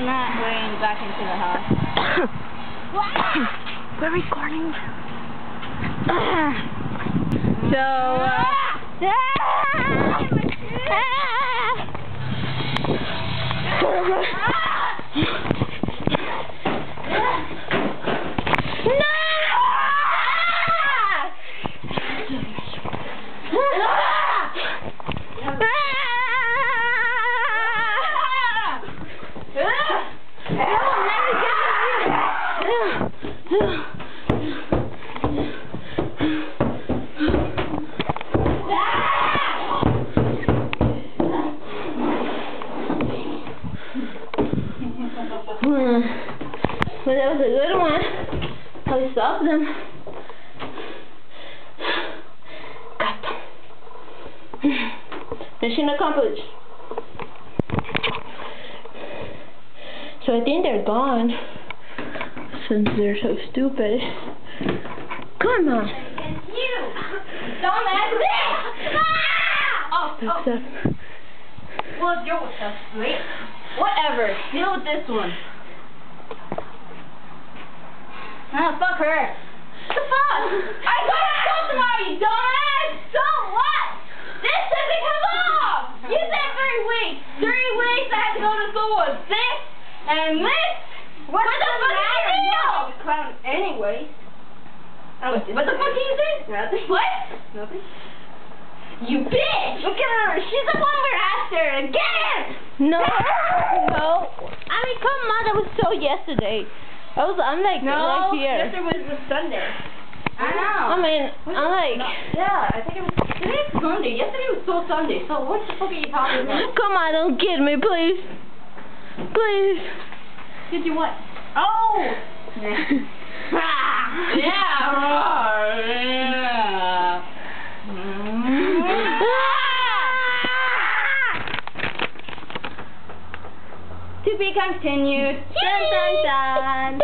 I'm not going back into the house. We're recording. Well, that was a good one. I stopped them. Got them. Mission accomplished. So I think they're gone. Since they're so stupid. Come on. It's you! Don't ask me! Oh. Well, you're with us, right? Whatever. Deal with this one. Ah, fuck her. What the fuck? I got a school tomorrow, you dumbass! So what? This doesn't come off! You said 3 weeks. 3 weeks I had to go to school with 6 and this? What the fuck is the deal? Clown anyway. What the fuck do you think? Nothing. What? Nothing. You bitch! Look at her. She's the one we're after. Again! No. No. I mean, come on. That was so yesterday. I'm like right here. Yesterday was Sunday. I know. I mean, I'm like. No, yeah, I think it was. Today's Sunday. Yesterday was so Sunday. So what the fuck are you talking about? Come on, don't kid me, please. Please. Did you what? Oh! Yeah. To be continued. Dun, dun, dun.